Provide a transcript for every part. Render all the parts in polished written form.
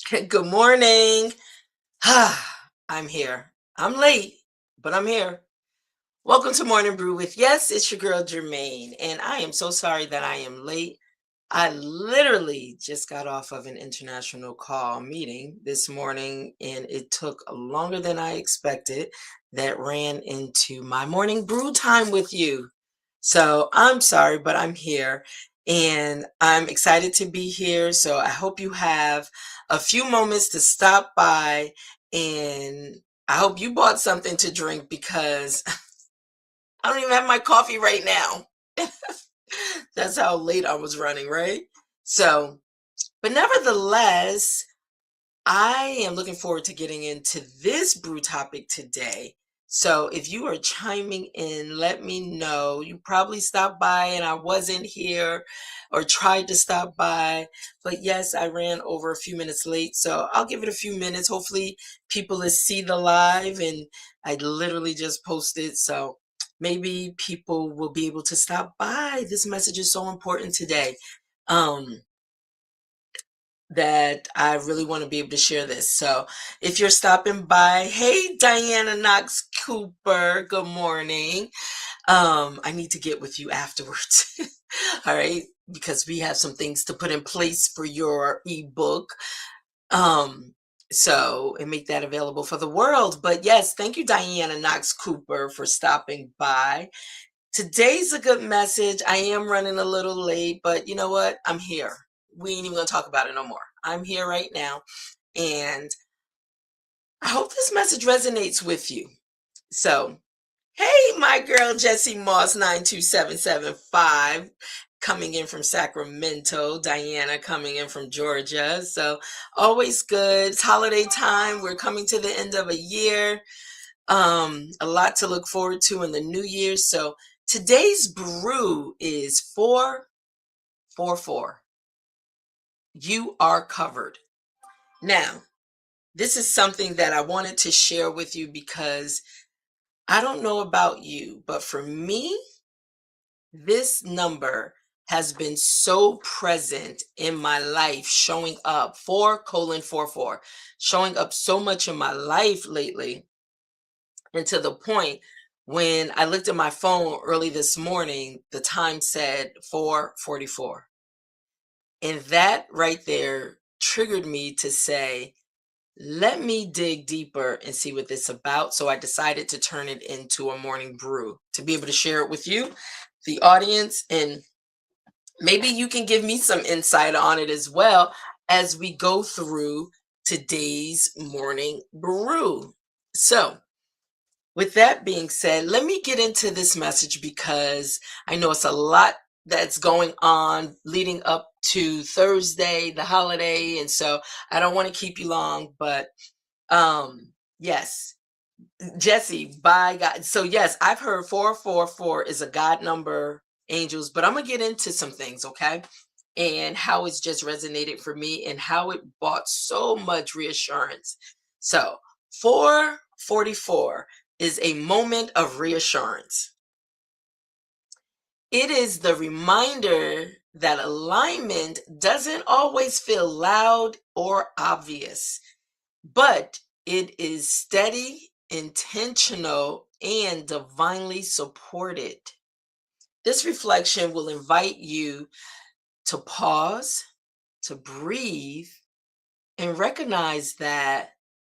Good morning. I'm here. I'm late, but I'm here. Welcome to Morning Brew with, yes, it's your girl Germaine, and I am so sorry that I am late. I literally just got off of an international call meeting this morning, and it took longer than I expected. That ran into my morning brew time with you. So I'm sorry, but I'm here and I'm excited to be here. So I hope you have a few moments to stop by, and I hope you bought something to drink because I don't even have my coffee right now. That's how late I was running, right? So, but nevertheless, I am looking forward to getting into this brew topic today. So if you are chiming in, let me know. You probably stopped by and I wasn't here or tried to stop by. But yes, I ran over a few minutes late. So I'll give it a few minutes. Hopefully people will see the live, and I literally just posted. So maybe people will be able to stop by. This message is so important today. Um, that I really want to be able to share this. So if you're stopping by, hey Diana Knox Cooper, good morning. I need to get with you afterwards. All right, because we have some things to put in place for your ebook. Um, so and make that available for the world. But yes, thank you, Diana Knox Cooper, for stopping by. Today's a good message. I am running a little late, but you know what? I'm here. We ain't even gonna talk about it no more. I'm here right now, and I hope this message resonates with you. So, hey, my girl Jessie Moss 92775 coming in from Sacramento, Diana coming in from Georgia. So, always good. It's holiday time. We're coming to the end of a year. A lot to look forward to in the new year. So, today's brew is 444. You are covered. Now, this is something that I wanted to share with you because I don't know about you, but for me, this number has been so present in my life, showing up 4:44, showing up so much in my life lately, and to the point when I looked at my phone early this morning, the time said 4:44. And that right there triggered me to say, let me dig deeper and see what this is about. So I decided to turn it into a morning brew to be able to share it with you, the audience, and maybe you can give me some insight on it as well as we go through today's morning brew. So, with that being said, let me get into this message because I know it's a lot that's going on leading up to Thursday, the holiday, and so I don't want to keep you long, but yes, Jesse, by God. So yes, I've heard 444 is a God number, angels, but I'm gonna get into some things, okay? And how it's just resonated for me and how it brought so much reassurance. So 444 is a moment of reassurance. It is the reminder that alignment doesn't always feel loud or obvious, but it is steady, intentional, and divinely supported. This reflection will invite you to pause, to breathe, and recognize that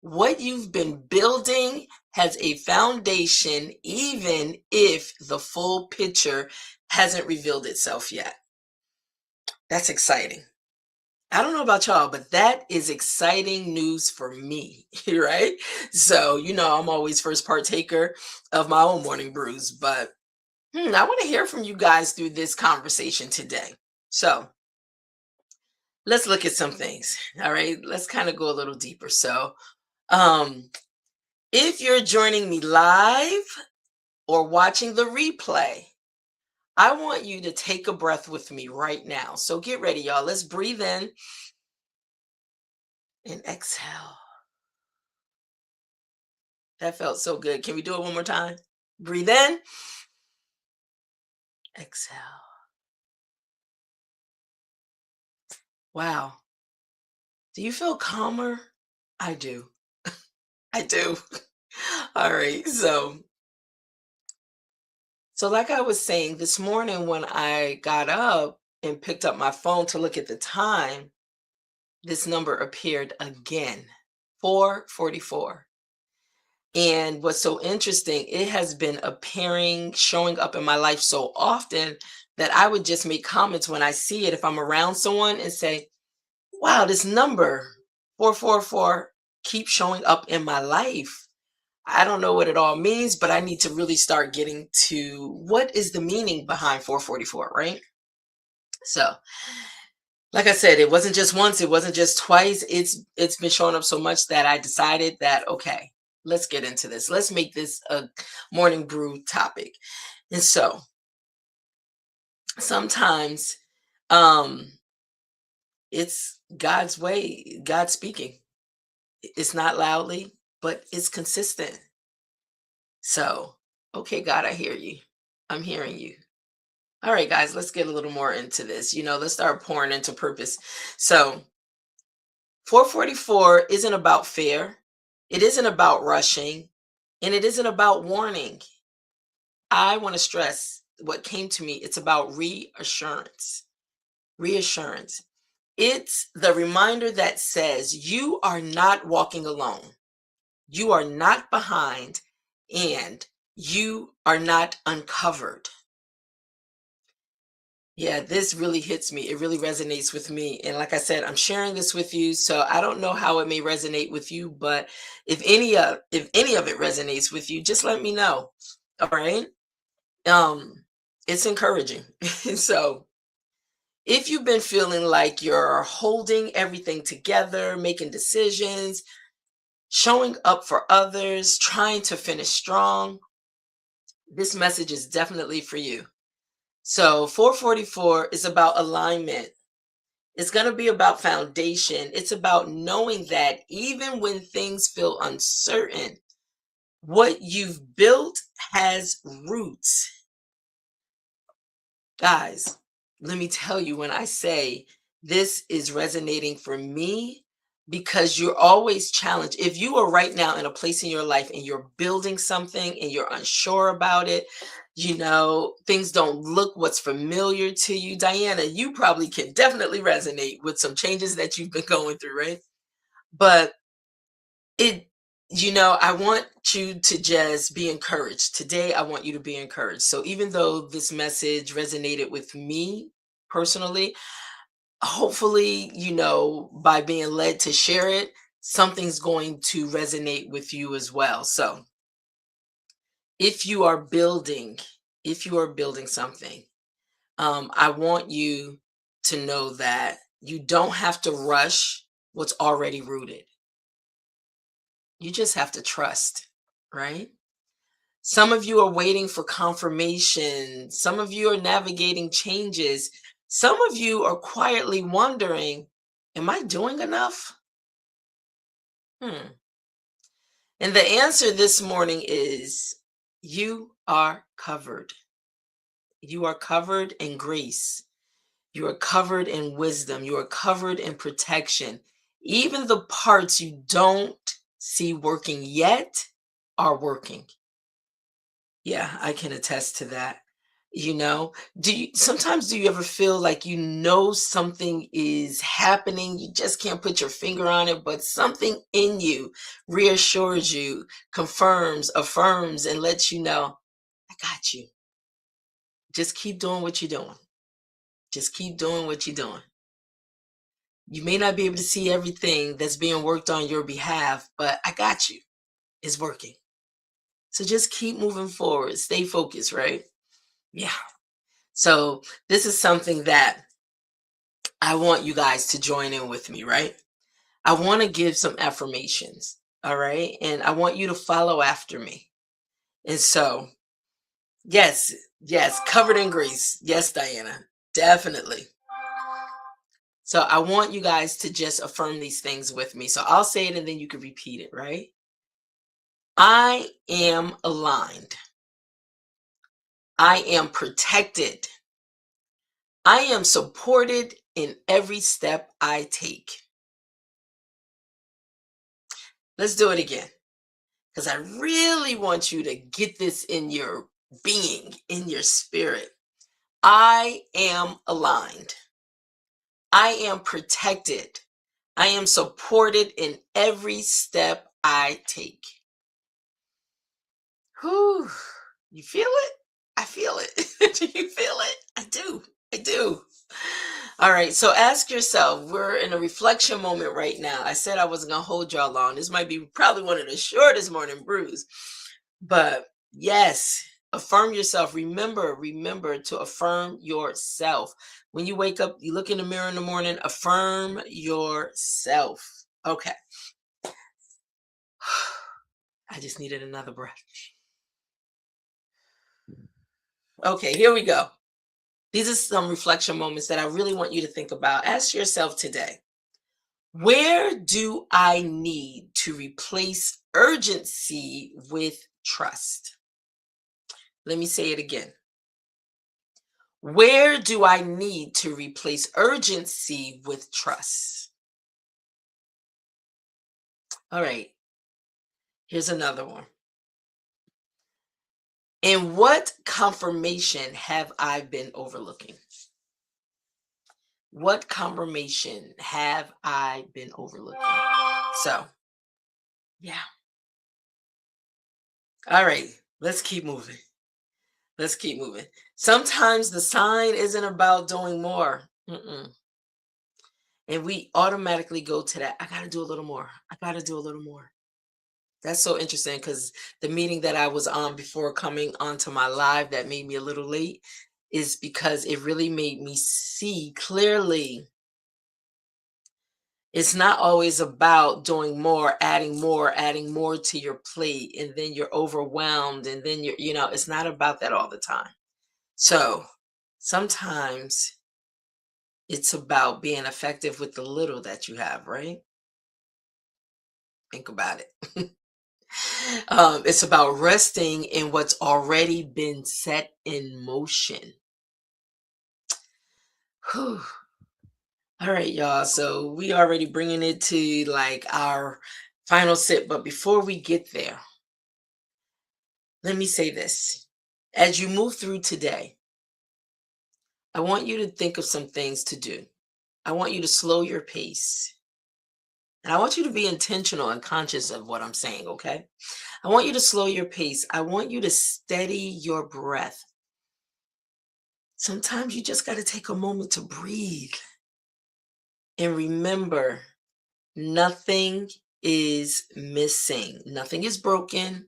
what you've been building has a foundation, even if the full picture hasn't revealed itself yet. That's exciting. I don't know about y'all, but that is exciting news for me, right? So, I'm always first partaker of my own morning brews, but I want to hear from you guys through this conversation today. So, let's look at some things. All right, let's kind of go a little deeper. So, um, if you're joining me live or watching the replay, I want you to take a breath with me right now. So, get ready, y'all. Let's breathe in and exhale. That felt so good. Can we do it one more time? Breathe in, exhale. Wow. Do you feel calmer? I do. I do. All right. So like I was saying this morning when I got up and picked up my phone to look at the time, this number appeared again. 4:44. And what's so interesting, it has been appearing, showing up in my life so often that I would just make comments when I see it if I'm around someone and say, wow, this number 444 keeps showing up in my life. I don't know what it all means, but I need to really start getting to what is the meaning behind 444, right? So, like I said, it wasn't just once, it wasn't just twice. It's been showing up so much that I decided that okay, let's get into this. Let's make this a morning brew topic. And so, sometimes um it's God's way, God speaking. It's not loudly, but it's consistent. So, okay, God, I hear you. I'm hearing you. All right, guys, let's get a little more into this. Let's start pouring into purpose. So, 444 isn't about fear, it isn't about rushing, and it isn't about warning. I want to stress what came to me. It's about reassurance. Reassurance. It's the reminder that says you are not walking alone, you are not behind, and you are not uncovered. Yeah, this really hits me. It really resonates with me. And like I said, I'm sharing this with you. So I don't know how it may resonate with you, but if any of it resonates with you, just let me know. All right. Um, it's encouraging. So if you've been feeling like you're holding everything together, making decisions, showing up for others, trying to finish strong, this message is definitely for you. So 444 is about alignment. It's going to be about foundation. It's about knowing that even when things feel uncertain, what you've built has roots. Guys, let me tell you when I say this is resonating for me, because you're always challenged. If you are right now in a place in your life and you're building something and you're unsure about it, things don't look what's familiar to you. Diana, you probably can definitely resonate with some changes that you've been going through, right? But it, I want you to just be encouraged. Today, I want you to be encouraged. So even though this message resonated with me personally, hopefully, by being led to share it, something's going to resonate with you as well. So if you are building, if you are building something, I want you to know that you don't have to rush what's already rooted. You just have to trust, right? Some of you are waiting for confirmation. Some of you are navigating changes. Some of you are quietly wondering, am I doing enough? Hmm. And the answer this morning is you are covered. You are covered in grace. You are covered in wisdom. You are covered in protection. Even the parts you don't see working yet are working. Yeah, I can attest to that. Do you ever feel like something is happening, you just can't put your finger on it, but something in you reassures you, confirms, affirms, and lets you know, I got you. Just keep doing what you're doing. Just keep doing what you're doing. You may not be able to see everything that's being worked on your behalf, but I got you. It's working. So just keep moving forward. Stay focused, right? Yeah. So this is something that I want you guys to join in with me, right? I want to give some affirmations, all right? And I want you to follow after me. And so, yes, yes, covered in grace. Yes, Diana, definitely. So I want you guys to just affirm these things with me. So I'll say it and then you can repeat it, right? I am aligned. I am protected. I am supported in every step I take. Let's do it again because I really want you to get this in your being, in your spirit. I am aligned. I am protected. I am supported in every step I take. Whew. You feel it? I feel it. Do you feel it? I do. I do. All right. So ask yourself, we're in a reflection moment right now. I said I wasn't going to hold y'all long. This might be probably one of the shortest morning brews. But yes, affirm yourself. Remember to affirm yourself. When you wake up, you look in the mirror in the morning, affirm yourself. Okay. I just needed another breath. Okay, here we go. These are some reflection moments that I really want you to think about. Ask yourself today, where do I need to replace urgency with trust? Let me say it again. Where do I need to replace urgency with trust? All right, here's another one. And what confirmation have I been overlooking? What confirmation have I been overlooking? So, yeah. All right, let's keep moving. Let's keep moving. Sometimes the sign isn't about doing more. And we automatically go to that. I got to do a little more. I got to do a little more. That's so interesting because the meeting that I was on before coming onto my live that made me a little late is because it really made me see clearly it's not always about doing more, adding more to your plate, and then you're overwhelmed, and then it's not about that all the time. So sometimes it's about being effective with the little that you have, right? Think about it. It's about resting in what's already been set in motion. Whew. All right, y'all. So we already bringing it to like our final sip, but before we get there, let me say this. As you move through today, I want you to think of some things to do. I want you to slow your pace. And I want you to be intentional and conscious of what I'm saying, okay? I want you to slow your pace. I want you to steady your breath. Sometimes you just got to take a moment to breathe and remember nothing is missing, nothing is broken,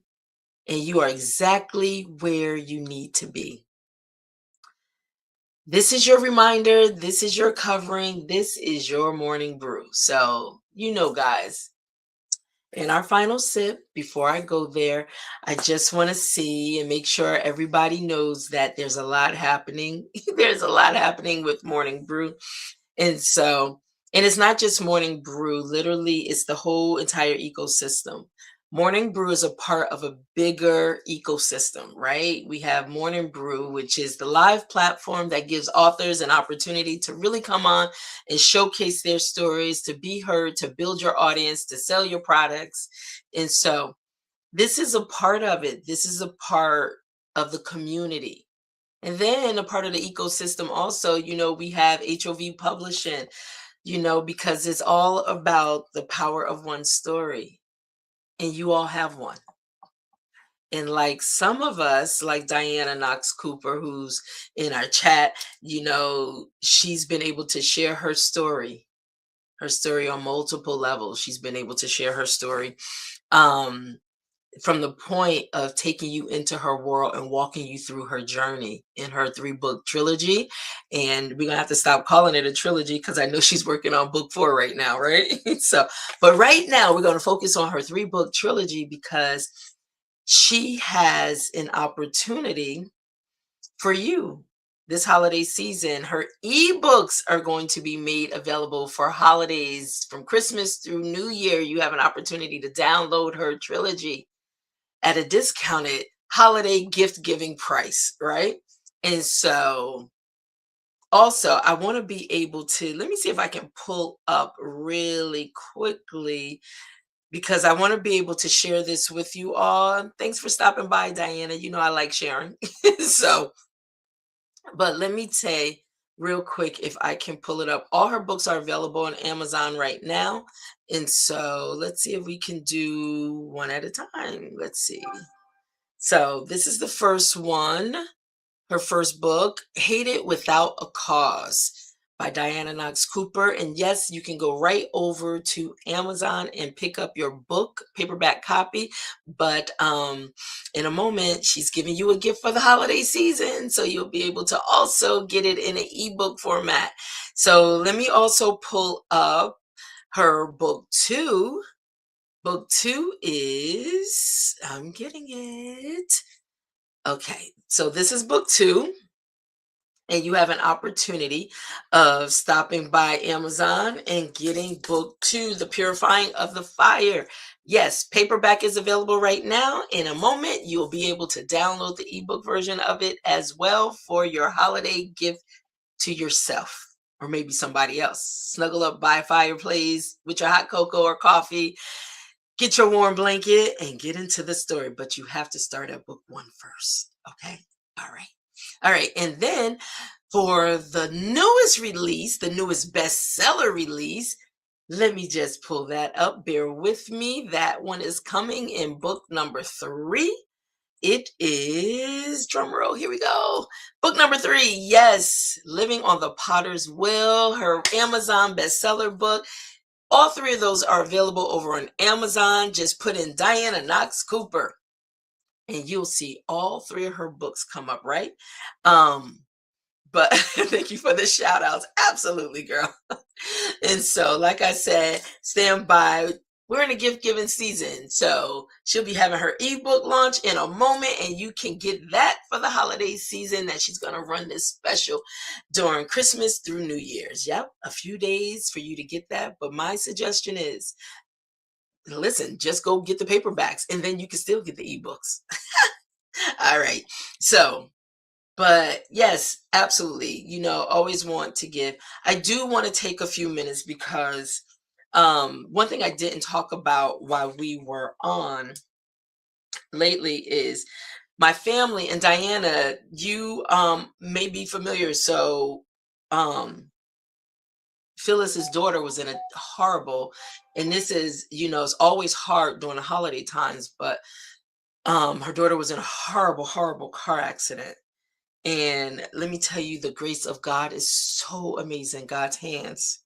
and you are exactly where you need to be. This is your reminder. This is your covering. This is your morning brew. So, guys, in our final sip, before I go there, I just want to see and make sure everybody knows that there's a lot happening. There's a lot happening with Morning Brew. And so, and it's not just Morning Brew, literally, it's the whole entire ecosystem. Morning Brew is a part of a bigger ecosystem, right? We have Morning Brew, which is the live platform that gives authors an opportunity to really come on and showcase their stories, to be heard, to build your audience, to sell your products. And so, this is a part of it. This is a part of the community. And then a part of the ecosystem also, we have HOV Publishing, because it's all about the power of one story. And you all have one. And like some of us, like Diana Knox Cooper, who's in our chat, she's been able to share her story on multiple levels. She's been able to share her story. From the point of taking you into her world and walking you through her journey in her 3-book trilogy. And we're gonna have to stop calling it a trilogy because I know she's working on book 4 right now, right? But right now we're gonna focus on her 3-book trilogy because she has an opportunity for you this holiday season. Her ebooks are going to be made available for holidays from Christmas through New Year. You have an opportunity to download her trilogy at a discounted holiday gift giving price, right? And so also I want to be able to, let me see if I can pull up really quickly because I want to be able to share this with you all. Thanks for stopping by, Diana. You know I like sharing. So, but let me say real quick if I can pull it up. All her books are available on Amazon right now. And so let's see if we can do one at a time. Let's see. So this is the first one. Her first book, Hate It Without a Cause by Diana Knox Cooper. And yes, you can go right over to Amazon and pick up your book, paperback copy. But in a moment, she's giving you a gift for the holiday season. So you'll be able to also get it in an ebook format. So let me also pull up her book two. Book two is, I'm getting it. Okay, so this is book two, and you have an opportunity of stopping by Amazon and getting book two, The Purifying of the Fire. Yes, paperback is available right now. In a moment, you'll be able to download the ebook version of it as well for your holiday gift to yourself or maybe somebody else. Snuggle up by a fireplace with your hot cocoa or coffee. Get your warm blanket and get into the story, but you have to start at book one first. Okay. All right. All right. And then for the newest release, the newest bestseller release, let me just pull that up. Bear with me. That one is coming in book number three. It is, drum roll, here we go. Book number three. Yes. Living on the Potter's Wheel, her Amazon bestseller book. All three of those are available over on Amazon. Just put in Diana Knox Cooper and you'll see all three of her books come up, right? But thank you for the shout outs. Absolutely, girl. And so, like I said, stand by. We're in a gift giving season. So she'll be having her ebook launch in a moment, and you can get that for the holiday season that she's going to run this special during Christmas through New Year's. Yep, a few days for you to get that. But my suggestion is listen, just go get the paperbacks and then you can still get the ebooks. All right. So, but yes, absolutely. Always want to give. I do want to take a few minutes because one thing I didn't talk about while we were on lately is my family. And Diana, you may be familiar. So Phyllis's daughter was in a horrible, and this is, it's always hard during the holiday times, but her daughter was in a horrible, horrible car accident. And let me tell you, the grace of God is so amazing, God's hands,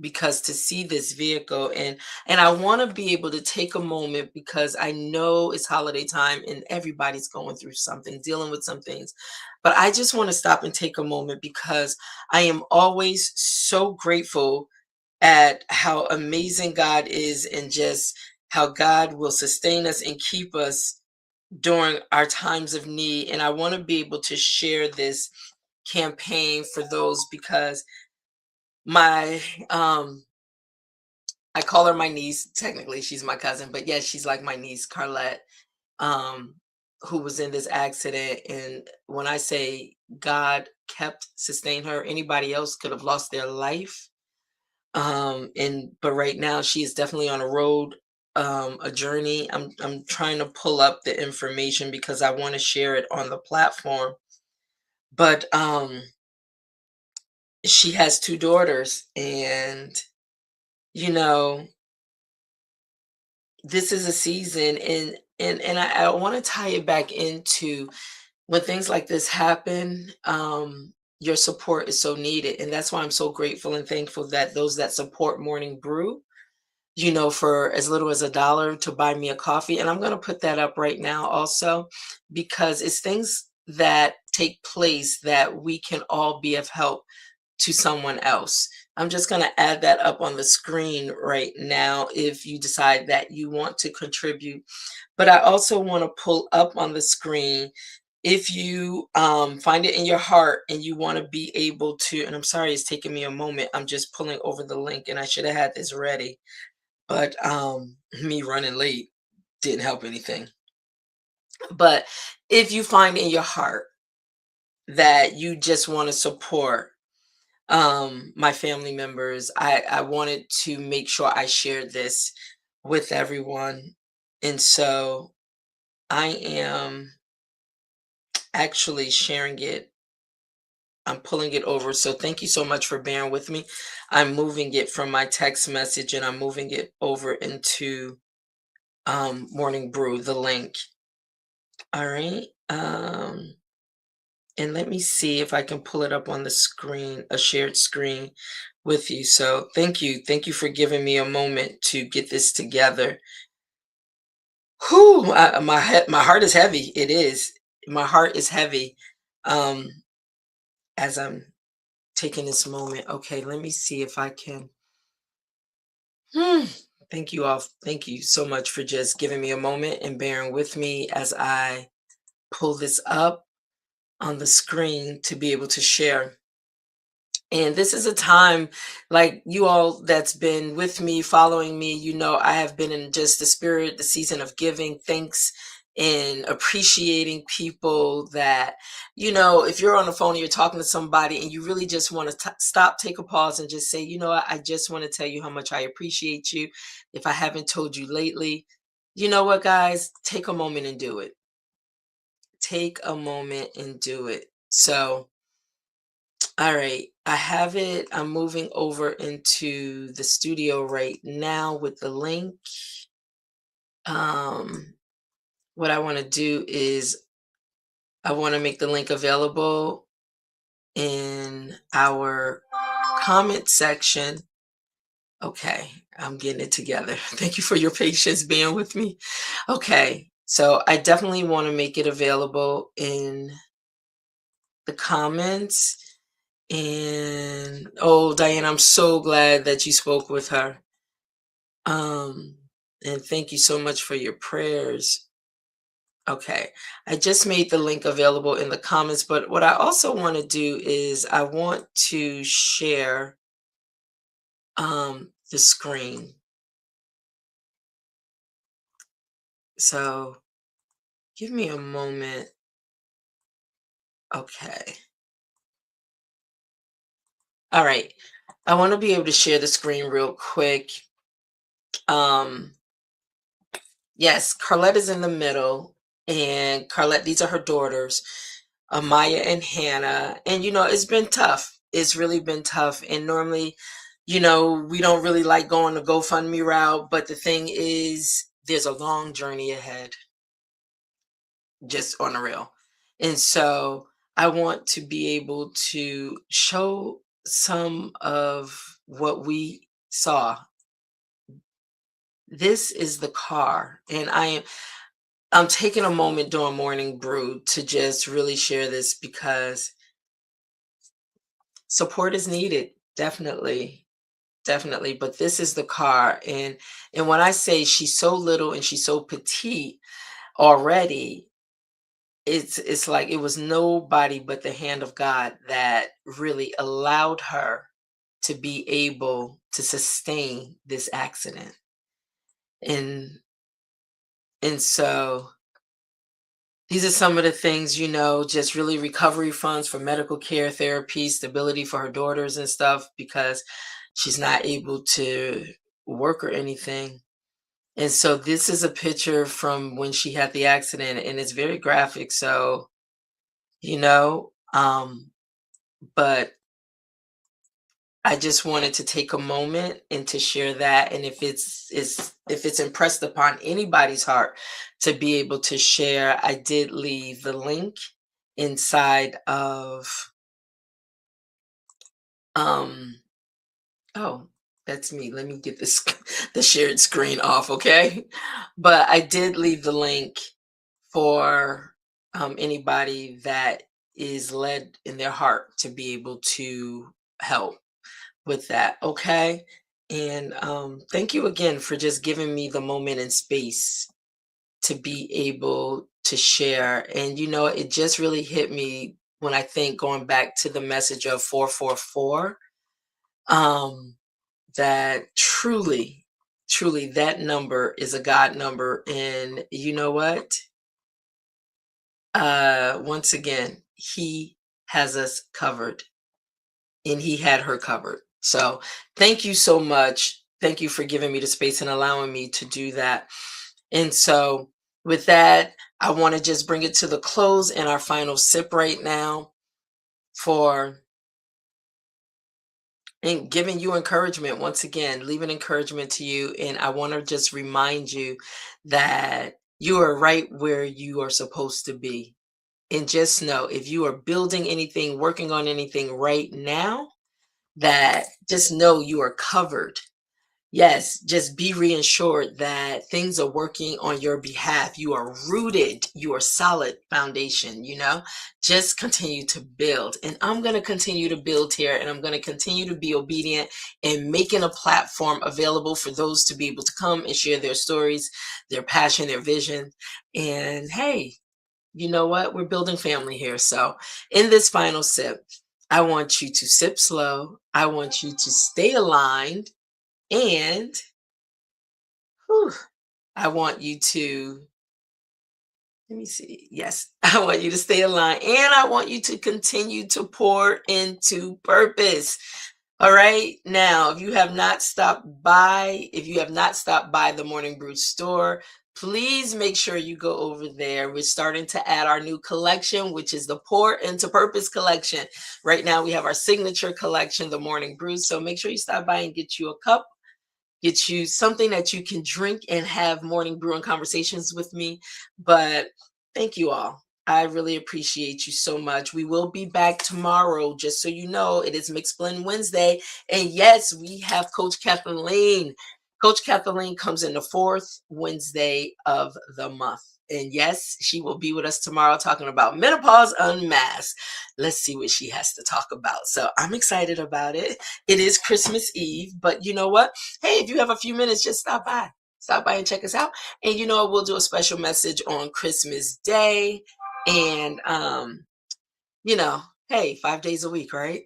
because to see this vehicle and I want to be able to take a moment because I know it's holiday time and everybody's going through something, dealing with some things. But I just want to stop and take a moment because I am always so grateful at how amazing God is and just how God will sustain us and keep us during our times of need. And I want to be able to share this campaign for those because my I call her my niece. Technically, she's my cousin, but yes, she's like my niece, Carlette, um, who was in this accident. And when I say God kept sustained her, anybody else could have lost their life. And but right now she is definitely on a road, a journey. I'm trying to pull up the information because I want to share it on the platform. But she has two daughters, and you know this is a season and I want to tie it back into when things like this happen. Your support is so needed, and that's why I'm so grateful and thankful that those that support Morning Brew, for as little as $1 to buy me a coffee. And I'm going to put that up right now also, because it's things that take place that we can all be of help to someone else. I'm just going to add that up on the screen right now if you decide that you want to contribute. But I also want to pull up on the screen if you find it in your heart and you want to be able to, and I'm sorry it's taking me a moment. I'm just pulling over the link and I should have had this ready. But me running late didn't help anything. But if you find in your heart that you just want to support my family members, I wanted to make sure I shared this with everyone. And so I am actually sharing it. I'm pulling it over. So thank you so much for bearing with me. I'm moving it from my text message and I'm moving it over into Morning Brew, the link. All right. And let me see if I can pull it up on the screen, a shared screen with you. So thank you. Thank you for giving me a moment to get this together. Whew, my heart is heavy. It is. My heart is heavy. Um, as I'm taking this moment. Okay, let me see if I can. Hmm. Thank you all. Thank you so much for just giving me a moment and bearing with me as I pull this up on the screen to be able to share. And this is a time, like you all that's been with me, following me, I have been in just the spirit, the season of giving thanks and appreciating people that, if you're on the phone and you're talking to somebody and you really just want to stop, take a pause and just say, what, I just want to tell you how much I appreciate you. If I haven't told you lately, you know what, guys, take a moment and do it. Take a moment and do it. So, all right, I have it. I'm moving over into the studio right now with the link. Um, what I want to do is I want to make the link available in our comment section. Okay, I'm getting it together. Thank you for your patience being with me. Okay, so I definitely want to make it available in the comments. And oh, Diane, I'm so glad that you spoke with her. Um, and thank you so much for your prayers. Okay, I just made the link available in the comments, but what I also want to do is I want to share the screen. So give me a moment. Okay. All right. I want to be able to share the screen real quick. Um, yes, Carlette is in the middle, and Carlette, these are her daughters. Amaya and Hannah. And it's been tough. It's really been tough. And normally, we don't really like going the GoFundMe route, but the thing is, there's a long journey ahead, just on the real. And so I want to be able to show some of what we saw. This is the car, and I'm taking a moment during Morning Brew to just really share this because support is needed, definitely, definitely. But this is the car, and when I say she's so little and she's so petite already, it's like it was nobody but the hand of God that really allowed her to be able to sustain this accident. And and so these are some of the things, just really recovery funds for medical care, therapy, stability for her daughters and stuff, because she's not able to work or anything. And so this is a picture from when she had the accident, and it's very graphic. So, you know, um, but I just wanted to take a moment and to share that. And if it's impressed upon anybody's heart to be able to share, I did leave the link inside of um oh, that's me. Let me get this the shared screen off, okay? But I did leave the link for anybody that is led in their heart to be able to help with that, okay? And thank you again for just giving me the moment and space to be able to share. And it just really hit me when I think going back to the message of 444, um, that truly, truly that number is a God number. And you know what? Once again, He has us covered, and He had her covered. So thank you so much Thank you for giving me the space and allowing me to do that. And so, with that, I want to just bring it to the close and our final sip right now for and giving you encouragement once again, leaving encouragement to you. And I want to just remind you that you are right where you are supposed to be. And just know if you are building anything, working on anything right now, that just know you are covered. Yes, just be reassured that things are working on your behalf. You are rooted, you are solid foundation. Just continue to build. And I'm going to continue to build here, and I'm going to continue to be obedient and making a platform available for those to be able to come and share their stories, their passion, their vision. And hey, you know what? We're building family here. So, in this final sip, I want you to sip slow. I want you to stay aligned. And whew, I want you to, let me see. Yes, I want you to stay aligned and I want you to continue to pour into purpose. All right. Now, if you have not stopped by the Morning Brew store, please make sure you go over there. We're starting to add our new collection, which is the Pour into Purpose collection. Right now, we have our signature collection, the Morning Brew. So make sure you stop by and get you a cup, get you something that you can drink and have morning brew and conversations with me. But thank you all. I really appreciate you so much. We will be back tomorrow. Just so you know, it is Mixed Blend Wednesday. And yes, we have Coach Kathleen. Coach Kathleen comes in the fourth Wednesday of the month. And yes, she will be with us tomorrow talking about menopause unmasked. Let's see what she has to talk about. So I'm excited about it. It is Christmas Eve, but you know what? Hey, if you have a few minutes, just stop by. Stop by and check us out. And you know what? We'll do a special message on Christmas Day. And hey, 5 days a week, right?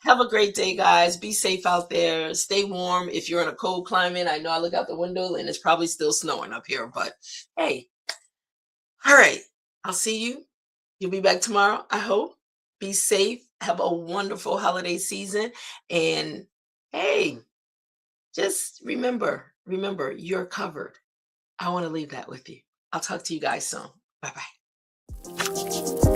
Have a great day, guys. Be safe out there. Stay warm. If you're in a cold climate, I know I look out the window and it's probably still snowing up here, but hey, all right. I'll see you. You'll be back tomorrow, I hope. Be safe. Have a wonderful holiday season. And hey, just remember, you're covered. I want to leave that with you. I'll talk to you guys soon. Bye bye.